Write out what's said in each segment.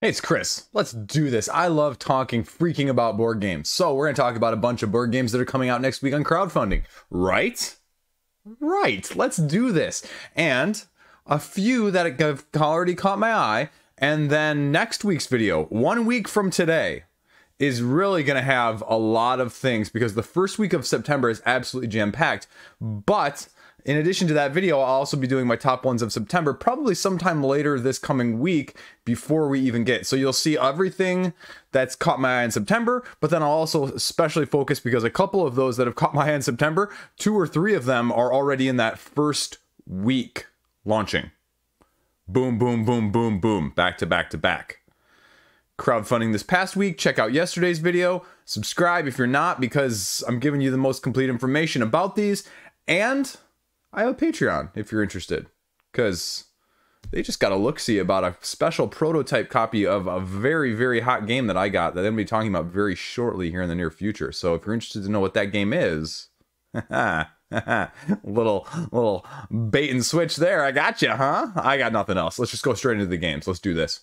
Hey, it's Chris. Let's do this. I love talking freaking about board games. So we're going to talk about a bunch of board games that are coming out next week on crowdfunding. Right? Right. Let's do this. And a few that have already caught my eye. And then next week's video, 1 week from today, is really going to have a lot of things because the first week of September is absolutely jam-packed. But in addition to that video, I'll also be doing my top ones of September, probably sometime later this coming week before we even get. So you'll see everything that's caught my eye in September, but then I'll also especially focus because a couple of those that have caught my eye in September, 2 or 3 of them are already in that first week launching. Boom, boom, boom, boom, boom, back to back to back. Crowdfunding this past week, check out yesterday's video, subscribe if you're not because I'm giving you the most complete information about these, and I have a Patreon if you're interested, because they just got a look-see about a special prototype copy of a very, very hot game that I got that I'm going to be talking about very shortly here in the near future. So if you're interested to know what that game is, little bait and switch there. I got you, huh? I got nothing else. Let's just go straight into the games. Let's do this.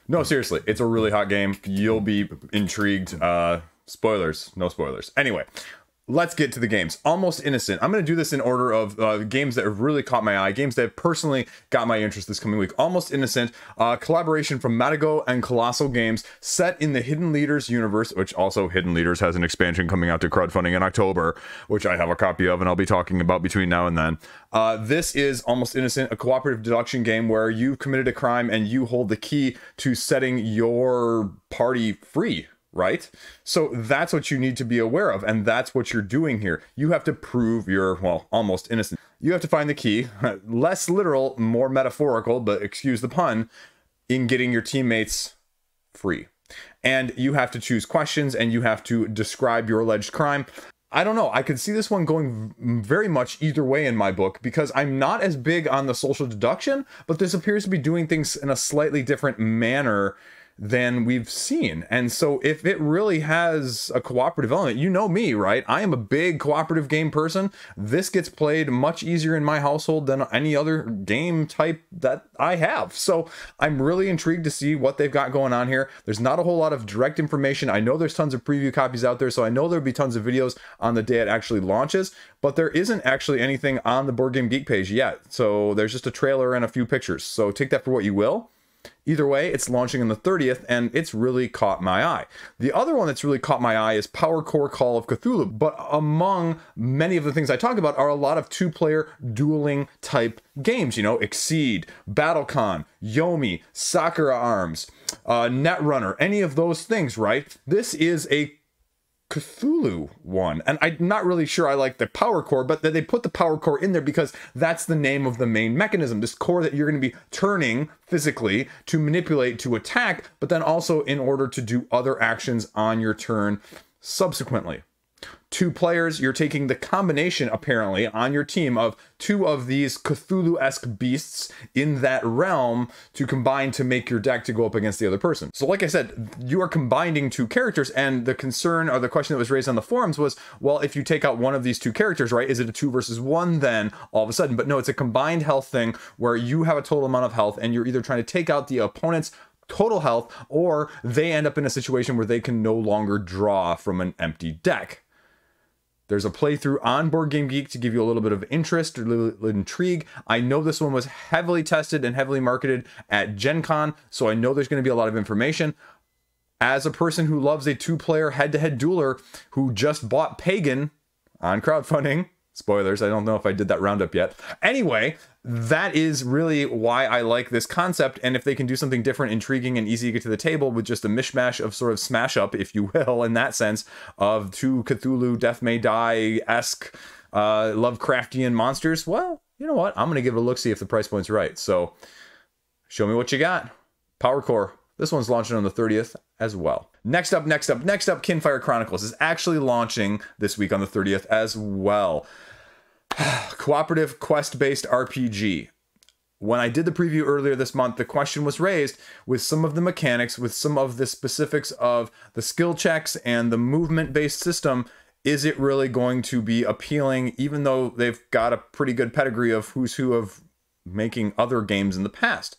No, seriously, it's a really hot game. You'll be intrigued. Spoilers, no spoilers. Anyway, let's get to the games. Almost Innocent. I'm going to do this in order of games that have really caught my eye, games that have personally got my interest this coming week. Almost Innocent, collaboration from Matago and Colossal Games, set in the Hidden Leaders universe, which also Hidden Leaders has an expansion coming out to crowdfunding in October, which I have a copy of and I'll be talking about between now and then. This is Almost Innocent, a cooperative deduction game where you've committed a crime and you hold the key to setting your party free. Right? So that's what you need to be aware of, and that's what you're doing here. You have to prove you're, well, almost innocent. You have to find the key, less literal, more metaphorical, but excuse the pun, in getting your teammates free. And you have to choose questions, and you have to describe your alleged crime. I don't know, I could see this one going very much either way in my book, because I'm not as big on the social deduction, but this appears to be doing things in a slightly different manner than we've seen. And so if it really has a cooperative element, you know me, right? I am a big cooperative game person. This gets played much easier in my household than any other game type that I have. So I'm really intrigued to see what they've got going on here. There's not a whole lot of direct information. I know there's tons of preview copies out there, so I know there'll be tons of videos on the day it actually launches, but there isn't actually anything on the Board Game Geek page yet. So there's just a trailer and a few pictures. So take that for what you will. Either way, it's launching on the 30th, and it's really caught my eye. The other one that's really caught my eye is Power Core Call of Cthulhu, but among many of the things I talk about are a lot of 2-player dueling type games, you know, Exceed, BattleCon, Yomi, Sakura Arms, Netrunner, any of those things, right? This is a Cthulhu one, and I'm not really sure I like the power core, but they put the power core in there because that's the name of the main mechanism, this core that you're going to be turning physically to manipulate to attack, but then also in order to do other actions on your turn subsequently. 2 players, you're taking the combination apparently on your team of 2 of these Cthulhu-esque beasts in that realm to combine to make your deck to go up against the other person. So like I said, you are combining 2 characters, and the concern or the question that was raised on the forums was, well, if you take out one of these 2 characters, right, is it a 2 versus 1 then all of a sudden? But no, it's a combined health thing where you have a total amount of health and you're either trying to take out the opponent's total health or they end up in a situation where they can no longer draw from an empty deck. There's a playthrough on Board Game Geek to give you a little bit of interest or little intrigue. I know this one was heavily tested and heavily marketed at Gen Con, so I know there's going to be a lot of information. As a person who loves a 2-player head-to-head dueler who just bought Pagan on crowdfunding, spoilers, I don't know if I did that roundup yet. Anyway, that is really why I like this concept, and if they can do something different, intriguing, and easy to get to the table with just a mishmash of sort of smash up, if you will, in that sense, of 2 Cthulhu, Death May Die-esque Lovecraftian monsters, well, you know what? I'm going to give it a look, see if the price point's right. So, show me what you got. Power Core. This one's launching on the 30th as well. Next up, Kinfire Chronicles is actually launching this week on the 30th as well. Cooperative quest-based RPG. When I did the preview earlier this month, the question was raised with some of the mechanics, with some of the specifics of the skill checks and the movement-based system. is it really going to be appealing, even though they've got a pretty good pedigree of who's who of making other games in the past?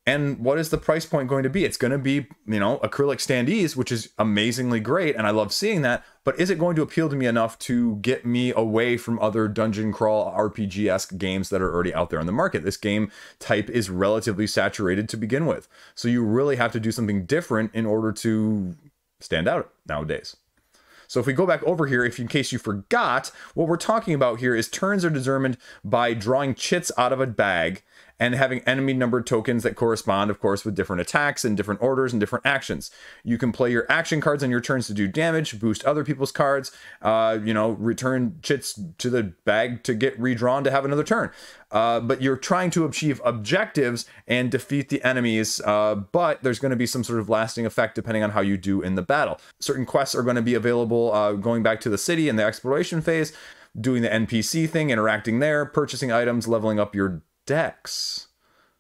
And what is the price point going to be? It's going to be, you know, acrylic standees, which is amazingly great, and I love seeing that. But is it going to appeal to me enough to get me away from other dungeon crawl RPG-esque games that are already out there on the market? This game type is relatively saturated to begin with. So you really have to do something different in order to stand out nowadays. So if we go back over here, in case you forgot, what we're talking about here is turns are determined by drawing chits out of a bag and having enemy numbered tokens that correspond, of course, with different attacks and different orders and different actions. You can play your action cards on your turns to do damage, boost other people's cards, you know, return chits to the bag to get redrawn to have another turn. But you're trying to achieve objectives and defeat the enemies, but there's going to be some sort of lasting effect depending on how you do in the battle. Certain quests are going to be available going back to the city in the exploration phase, doing the NPC thing, interacting there, purchasing items, leveling up your decks.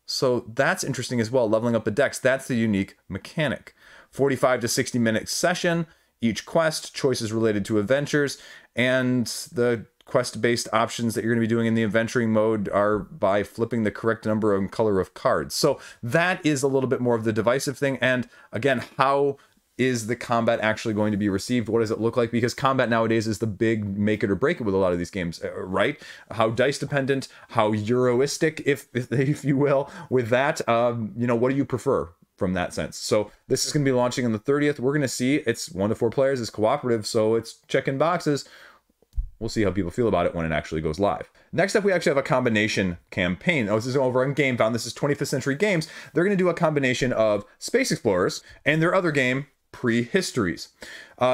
So that's interesting as well, leveling up the decks. That's the unique mechanic. 45 to 60 minute session, each quest, choices related to adventures, and the quest-based options that you're going to be doing in the adventuring mode are by flipping the correct number and color of cards. So that is a little bit more of the divisive thing. And again, how is the combat actually going to be received? What does it look like? Because combat nowadays is the big make it or break it with a lot of these games, right? How dice dependent, how Euroistic, if you will, with that. You know, what do you prefer from that sense? So this is going to be launching on the 30th. We're going to see it's 1 to 4 players, it's cooperative, so it's checking boxes. We'll see how people feel about it when it actually goes live. Next up, we actually have a combination campaign. Oh, this is over on GameFound. This is 25th Century Games. They're going to do a combination of Space Explorers and their other game, Prehistories.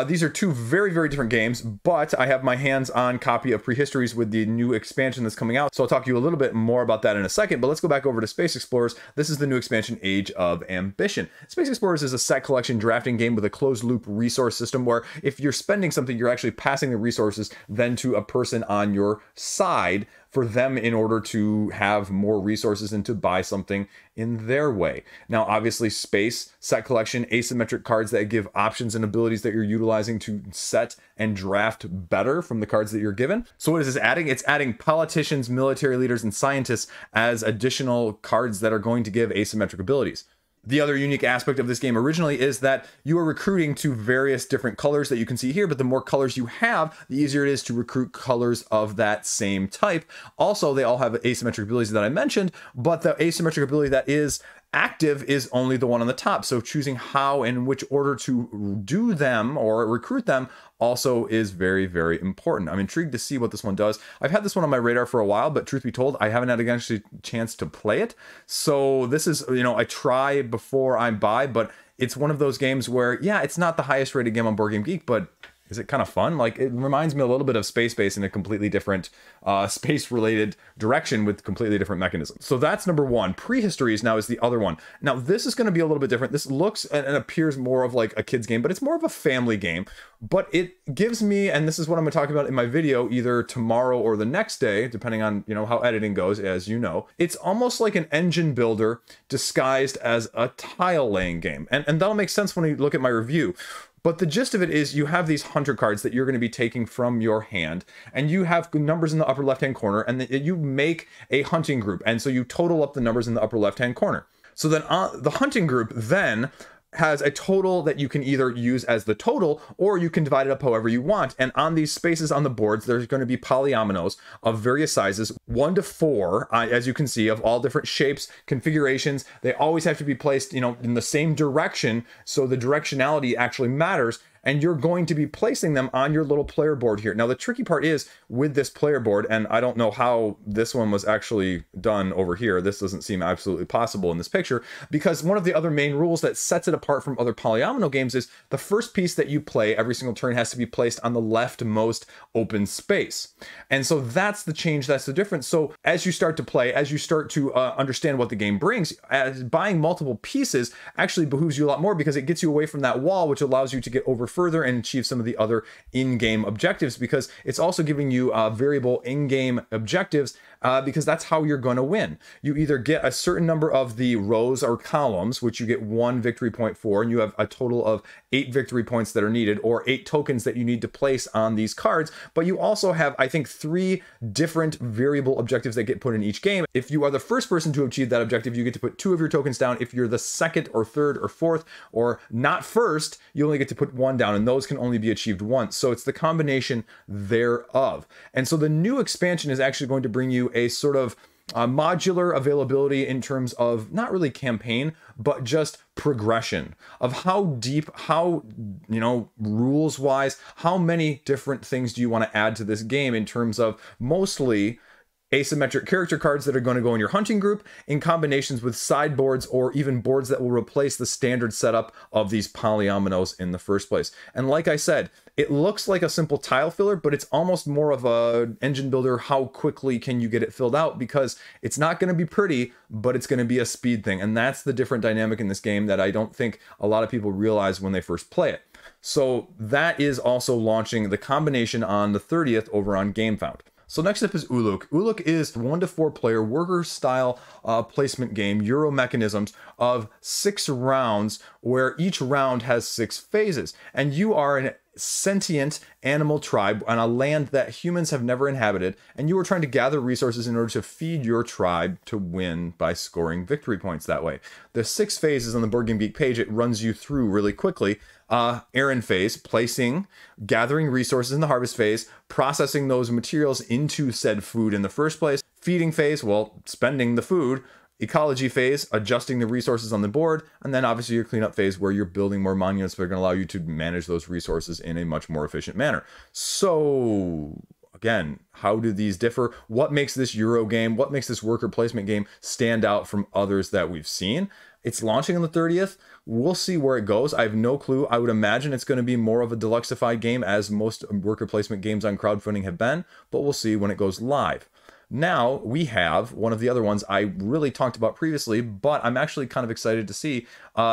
These are two very, very different games, but I have my hands-on copy of Prehistories with the new expansion that's coming out, so I'll talk to you a little bit more about that in a second, but let's go back over to Space Explorers. This is the new expansion, Age of Ambition. Space Explorers is a set collection drafting game with a closed-loop resource system where if you're spending something, you're actually passing the resources then to a person on your side for them in order to have more resources and to buy something in their way. Now, obviously, space, set collection, asymmetric cards that give options and abilities that you're utilizing to set and draft better from the cards that you're given. So what is this adding? It's adding politicians, military leaders, and scientists as additional cards that are going to give asymmetric abilities. The other unique aspect of this game originally is that you are recruiting to various different colors that you can see here, but the more colors you have, the easier it is to recruit colors of that same type. Also, they all have asymmetric abilities that I mentioned, but the asymmetric ability that is active is only the one on the top. So choosing how and which order to do them or recruit them also is very, very important. I'm intrigued to see what this one does. I've had this one on my radar for a while, but truth be told, I haven't had a chance to play it. So this is, you know, I try before I buy, but it's one of those games where, yeah, it's not the highest rated game on Board Game Geek, but is it kind of fun? Like, it reminds me a little bit of Space Base in a completely different space-related direction with completely different mechanisms. So that's number one. Prehistories now is the other one. Now, this is going to be a little bit different. This looks and appears more of like a kid's game, but it's more of a family game. But it gives me, and this is what I'm going to talk about in my video, either tomorrow or the next day, depending on, you know, how editing goes, as you know. It's almost like an engine builder disguised as a tile-laying game. And that'll make sense when you look at my review. But the gist of it is you have these hunter cards that you're going to be taking from your hand, and you have numbers in the upper left-hand corner, and you make a hunting group. And so you total up the numbers in the upper left-hand corner. So then the hunting group then has a total that you can either use as the total, or you can divide it up however you want. And on these spaces on the boards, there's going to be polyominoes of various sizes, 1 to 4, as you can see, of all different shapes, configurations. They always have to be placed, you know, in the same direction, so the directionality actually matters. And you're going to be placing them on your little player board here. Now, the tricky part is with this player board, and I don't know how this one was actually done over here. This doesn't seem absolutely possible in this picture, because one of the other main rules that sets it apart from other polyomino games is the first piece that you play every single turn has to be placed on the leftmost open space. And so that's the change, that's the difference. So as you start to play, as you start to understand what the game brings, as buying multiple pieces actually behooves you a lot more, because it gets you away from that wall, which allows you to get over further and achieve some of the other in-game objectives, because it's also giving you variable in-game objectives because that's how you're going to win. You either get a certain number of the rows or columns, which you get 1 victory point for, and you have a total of 8 victory points that are needed, or 8 tokens that you need to place on these cards. But you also have, I think, 3 different variable objectives that get put in each game. If you are the first person to achieve that objective, you get to put 2 of your tokens down. If you're the second or third or fourth or not first, you only get to put 1 down, and those can only be achieved once. So it's the combination thereof. And so the new expansion is actually going to bring you a sort of modular availability in terms of not really campaign, but just progression of how deep, how, rules wise, how many different things do you want to add to this game in terms of mostly asymmetric character cards that are going to go in your hunting group in combinations with sideboards or even boards that will replace the standard setup of these polyominoes in the first place. And like I said, it looks like a simple tile filler, but it's almost more of a engine builder. How quickly can you get it filled out? Because it's not going to be pretty, but it's going to be a speed thing. And that's the different dynamic in this game that I don't think a lot of people realize when they first play it. So that is also launching the combination on the 30th over on GameFound. So next up is Uruk. Uruk is 1 to 4 player worker style placement game, Euro mechanisms of 6 rounds, where each round has 6 phases. And you are an sentient animal tribe on a land that humans have never inhabited, and you are trying to gather resources in order to feed your tribe to win by scoring victory points that way. The 6 phases on the Board Game Geek page, it runs you through really quickly. Errand phase, placing, gathering resources in the harvest phase, processing those materials into said food in the first place. Feeding phase, well, spending the food. Ecology phase, adjusting the resources on the board. And then obviously your cleanup phase, where you're building more monuments that are going to allow you to manage those resources in a much more efficient manner. So again, how do these differ? What makes this Euro game, what makes this worker placement game stand out from others that we've seen? It's launching on the 30th. We'll see where it goes. I have no clue. I would imagine it's going to be more of a deluxeified game, as most worker placement games on crowdfunding have been, but we'll see when it goes live. Now we have one of the other ones I really talked about previously, but I'm actually kind of excited to see.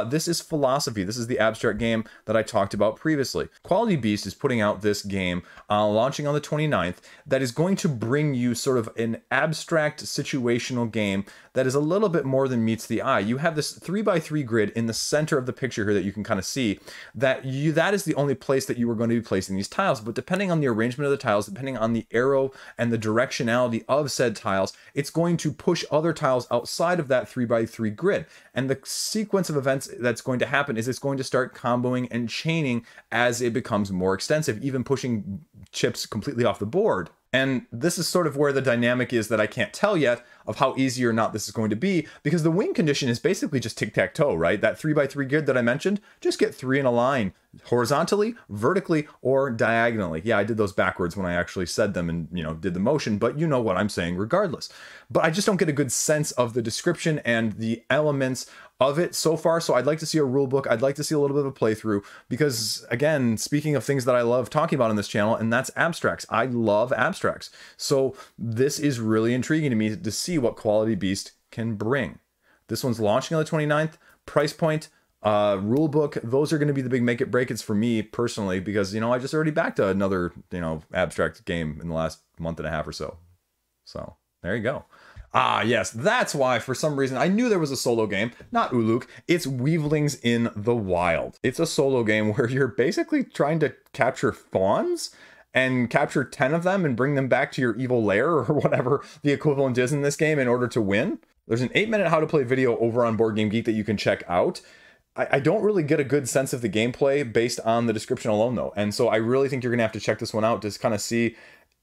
This is Philosophy. This is the abstract game that I talked about previously. Quality Beast is putting out this game, launching on the 29th, that is going to bring you sort of an abstract situational game that is a little bit more than meets the eye. You have this 3x3 grid in the center of the picture here that you can kind of see, that is the only place that you are going to be placing these tiles. But depending on the arrangement of the tiles, depending on the arrow and the directionality of said tiles, it's going to push other tiles outside of that 3x3 grid. And the sequence of events that's going to happen is it's going to start comboing and chaining as it becomes more extensive, even pushing chips completely off the board. And this is sort of where the dynamic is that I can't tell yet of how easy or not this is going to be, because the win condition is basically just tic-tac-toe, right? That 3x3 grid that I mentioned, just get 3 in a line, horizontally, vertically, or diagonally. Yeah, I did those backwards when I actually said them and, did the motion, but you know what I'm saying regardless. But I just don't get a good sense of the description and the elements of it so far. So I'd like to see a rule book. I'd like to see a little bit of a playthrough, because again, speaking of things that I love talking about on this channel, and that's abstracts. I love abstracts. So this is really intriguing to me to see what Quality Beast can bring. This one's launching on the 29th. Price point, rule book, those are going to be the big make it break it's for me personally, because I just already backed another abstract game in the last month and a half or so. So there you go. Ah, yes, that's why for some reason I knew there was a solo game, not Uruk. It's Weavlings in the Wild. It's a solo game where you're basically trying to capture fawns and capture 10 of them and bring them back to your evil lair, or whatever the equivalent is in this game, in order to win. There's an 8-minute how to play video over on Board Game Geek that you can check out. I don't really get a good sense of the gameplay based on the description alone, though. And so I really think you're going to have to check this one out to kind of see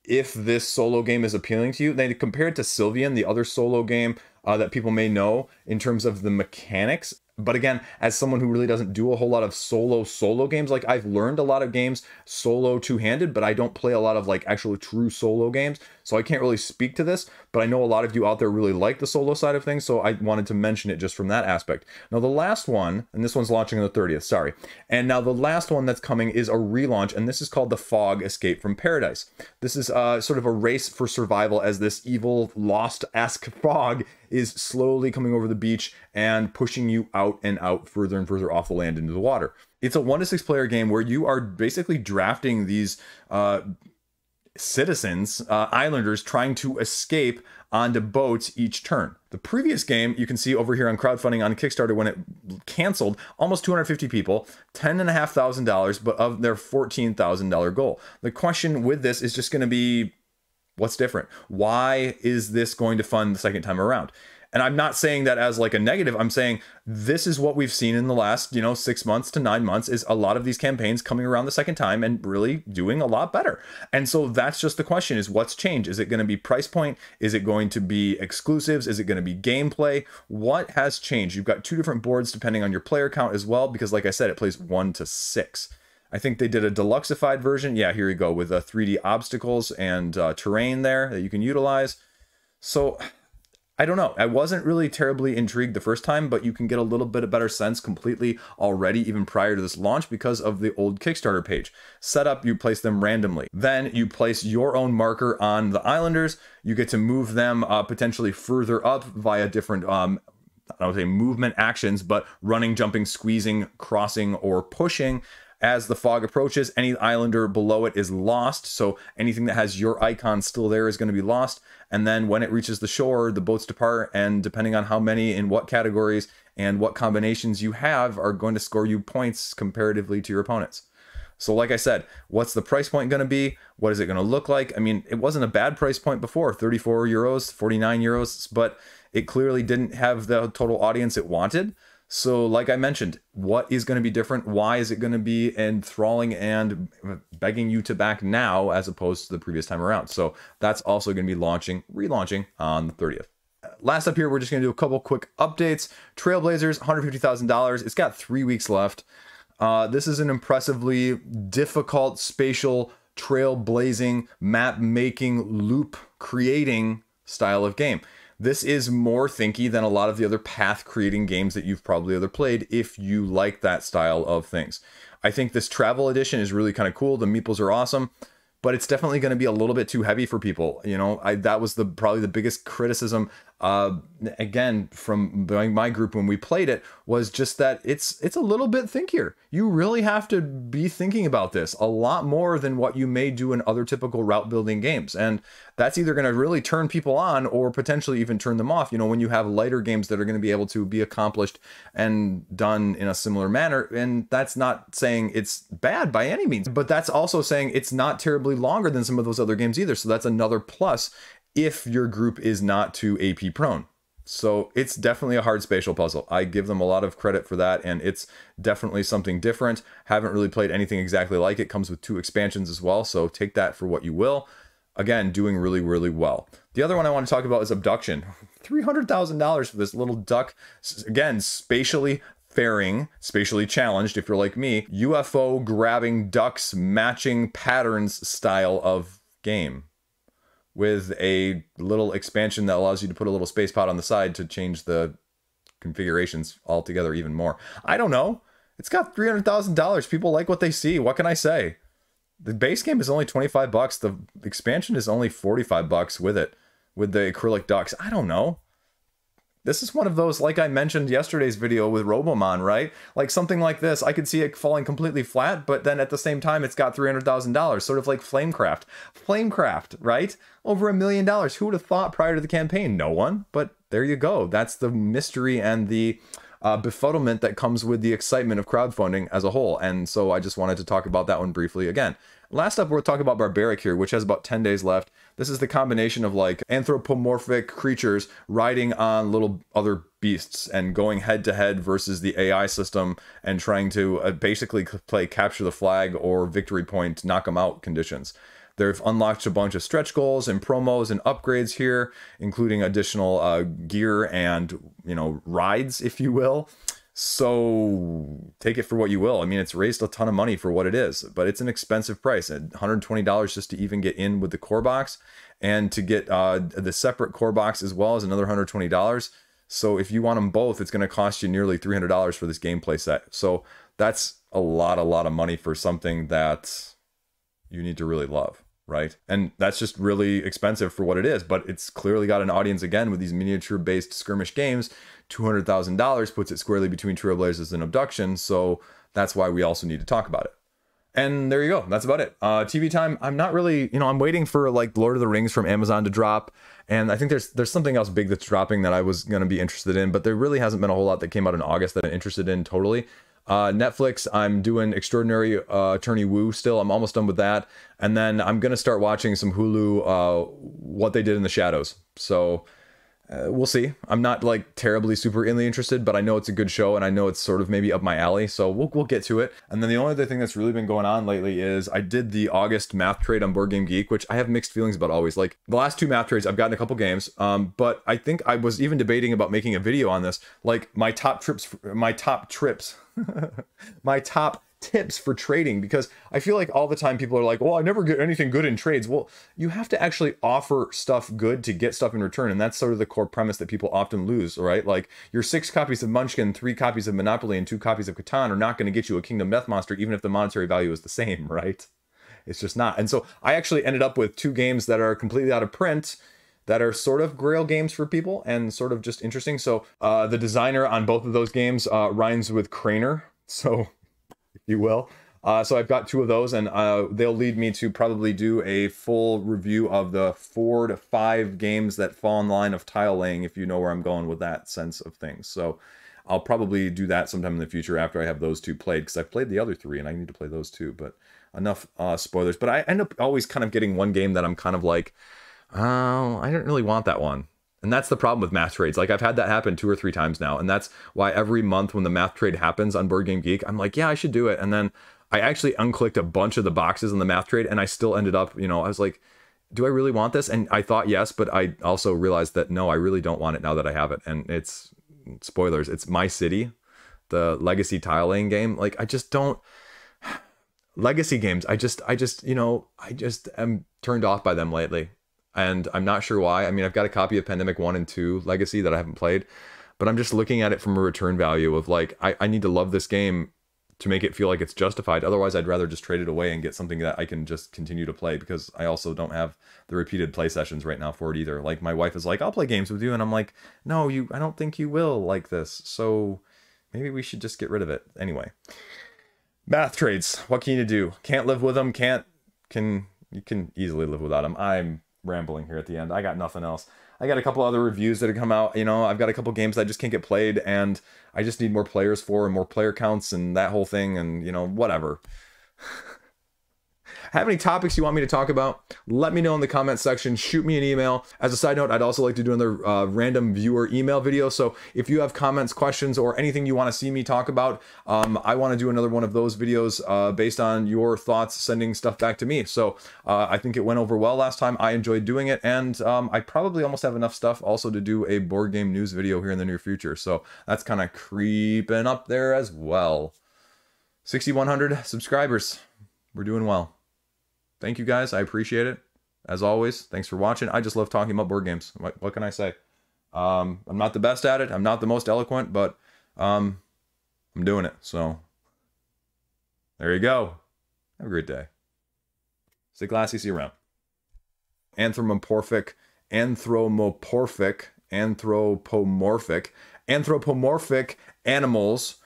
if this solo game is appealing to you. Then compare it to Sylvian, the other solo game that people may know in terms of the mechanics. But again, as someone who really doesn't do a whole lot of solo games, like I've learned a lot of games solo two-handed, but I don't play a lot of like actual true solo games. So I can't really speak to this, but I know a lot of you out there really like the solo side of things. So I wanted to mention it just from that aspect. Now the last one, and this one's launching on the 30th, sorry. And now the last one that's coming is a relaunch, and this is called The Fog Escape from Paradise. This is sort of a race for survival as this evil Lost-esque fog is slowly coming over the beach and pushing you out and out further and further off the land into the water. It's a 1 to 6 player game where you are basically drafting these citizens, islanders, trying to escape onto boats each turn. The previous game, you can see over here on crowdfunding on Kickstarter, when it canceled, almost 250 people, $10,500, but of their $14,000 goal. The question with this is just going to be, what's different? Why is this going to fund the second time around? And I'm not saying that as like a negative. I'm saying this is what we've seen in the last, 6 months to 9 months, is a lot of these campaigns coming around the second time and really doing a lot better. And so that's just the question, is what's changed? Is it going to be price point? Is it going to be exclusives? Is it going to be gameplay? What has changed? You've got 2 different boards depending on your player count as well, because like I said, it plays 1 to 6. I think they did a deluxeified version. Yeah, here you go, with 3D obstacles and terrain there that you can utilize. So I don't know. I wasn't really terribly intrigued the first time, but you can get a little bit of better sense completely already, even prior to this launch, because of the old Kickstarter page. Setup, you place them randomly. Then you place your own marker on the islanders. You get to move them potentially further up via different, I don't say movement actions, but running, jumping, squeezing, crossing, or pushing. As the fog approaches, any islander below it is lost, so anything that has your icon still there is going to be lost. And then when it reaches the shore, the boats depart, and depending on how many in what categories and what combinations you have are going to score you points comparatively to your opponents. So like I said, what's the price point going to be? What is it going to look like? I mean, it wasn't a bad price point before, 34 euros, 49 euros, but it clearly didn't have the total audience it wanted. So like I mentioned, what is going to be different? Why is it going to be enthralling and begging you to back now as opposed to the previous time around? So that's also going to be relaunching on the 30th. Last up here, we're just going to do a couple quick updates. Trailblazers, $150,000. It's got 3 weeks left. This is an impressively difficult spatial trailblazing, map making, loop creating style of game. This is more thinky than a lot of the other path creating games that you've probably other played if you like that style of things. I think this travel edition is really kind of cool. The meeples are awesome, but it's definitely going to be a little bit too heavy for people. That was probably the biggest criticism, again, from my group when we played it, was just that it's a little bit thinkier. You really have to be thinking about this a lot more than what you may do in other typical route building games. And that's either going to really turn people on or potentially even turn them off, when you have lighter games that are going to be able to be accomplished and done in a similar manner. And that's not saying it's bad by any means, but that's also saying it's not terribly longer than some of those other games either. So that's another plus if your group is not too AP prone. So it's definitely a hard spatial puzzle. I give them a lot of credit for that, and it's definitely something different. Haven't really played anything exactly like it. Comes with 2 expansions as well, so take that for what you will. Again, doing really, really well. The other one I want to talk about is Abducktion. $300,000 for this little duck. Again, spatially faring, spatially challenged if you're like me, UFO grabbing ducks matching patterns style of game, with a little expansion that allows you to put a little space pod on the side to change the configurations altogether even more. I don't know. It's got $300,000. People like what they see. What can I say? The base game is only 25 bucks. The expansion is only 45 bucks with it, with the acrylic ducks. I don't know. This is one of those, like I mentioned yesterday's video with Robomon, right? Like something like this, I could see it falling completely flat, but then at the same time, it's got $300,000, sort of like Flamecraft. Flamecraft, right? Over $1 million. Who would have thought prior to the campaign? No one, but there you go. That's the mystery and the befuddlement that comes with the excitement of crowdfunding as a whole. And so I just wanted to talk about that one briefly again. Last up, we're talking about Barbaric here, which has about 10 days left. This is the combination of like anthropomorphic creatures riding on little other beasts and going head to head versus the AI system and trying to basically play capture the flag or victory point, knock them out conditions. They've unlocked a bunch of stretch goals and promos and upgrades here, including additional gear and, rides, if you will. So take it for what you will. I mean, it's raised a ton of money for what it is, but it's an expensive price at $120 just to even get in with the core box, and to get the separate core box as well as another $120. So if you want them both, it's going to cost you nearly $300 for this gameplay set. So that's a lot of money for something that you need to really love, right? And that's just really expensive for what it is, but it's clearly got an audience again with these miniature based skirmish games. $200,000 puts it squarely between Trailblazers and Abducktion, so that's why we also need to talk about it. And there you go. That's about it. TV time. I'm not really, I'm waiting for like Lord of the Rings from Amazon to drop. And I think there's something else big that's dropping that I was going to be interested in, but there really hasn't been a whole lot that came out in August that I'm interested in totally. Netflix, I'm doing Extraordinary Attorney Woo still. I'm almost done with that. And then I'm going to start watching some Hulu, What They Did in the Shadows. So we'll see. I'm not like terribly super interested, but I know it's a good show and I know it's sort of maybe up my alley. So we'll get to it. And then the only other thing that's really been going on lately is I did the August math trade on Board Game Geek, which I have mixed feelings about always. Like the last 2 math trades, I've gotten a couple games. But I think I was even debating about making a video on this, like my top tips for trading, because I feel like all the time people are like, well, I never get anything good in trades. Well, you have to actually offer stuff good to get stuff in return, and that's sort of the core premise that people often lose, right? Like your 6 copies of Munchkin, 3 copies of Monopoly, and 2 copies of Catan are not going to get you a Kingdom Death Monster, even if the monetary value is the same, right? It's just not. And so I actually ended up with 2 games that are completely out of print that are sort of grail games for people and sort of just interesting. So the designer on both of those games rhymes with Craner, so if you will. So I've got 2 of those, and they'll lead me to probably do a full review of the 4 to 5 games that fall in line of tile laying, if you know where I'm going with that sense of things. So I'll probably do that sometime in the future after I have those 2 played, because I've played the other 3 and I need to play those too. But enough spoilers. But I end up always kind of getting one game that I'm kind of like, oh, I didn't really want that one. And that's the problem with math trades. Like I've had that happen 2 or 3 times now. And that's why every month when the math trade happens on Board Game Geek, I'm like, yeah, I should do it. And then I actually unclicked a bunch of the boxes in the math trade and I still ended up, I was like, do I really want this? And I thought yes, but I also realized that no, I really don't want it now that I have it. And it's, spoilers, it's My City, the legacy tile laying game. Like I just don't, legacy games, I just am turned off by them lately. And I'm not sure why. I mean, I've got a copy of Pandemic 1 and 2 Legacy that I haven't played, but I'm just looking at it from a return value of like, I need to love this game to make it feel like it's justified. Otherwise, I'd rather just trade it away and get something that I can just continue to play, because I also don't have the repeated play sessions right now for it either. Like my wife is like, I'll play games with you. And I'm like, no, I don't think you will like this. So maybe we should just get rid of it. Anyway, math trades. What can you do? Can't live with them. You can easily live without them. I'm rambling here at the end. I got nothing else. I got a couple other reviews that have come out. I've got a couple games that I just can't get played, and I just need more players for and more player counts and that whole thing, and whatever. Have any topics you want me to talk about? Let me know in the comments section. Shoot me an email. As a side note, I'd also like to do another random viewer email video. So if you have comments, questions, or anything you want to see me talk about, I want to do another one of those videos based on your thoughts, sending stuff back to me. So I think it went over well last time. I enjoyed doing it, and I probably almost have enough stuff also to do a board game news video here in the near future. So that's kind of creeping up there as well. 6,100 subscribers. We're doing well. Thank you guys. I appreciate it. As always, thanks for watching. I just love talking about board games. What can I say? I'm not the best at it. I'm not the most eloquent, but I'm doing it. So there you go. Have a great day. Stay classy. See you around. Anthropomorphic animals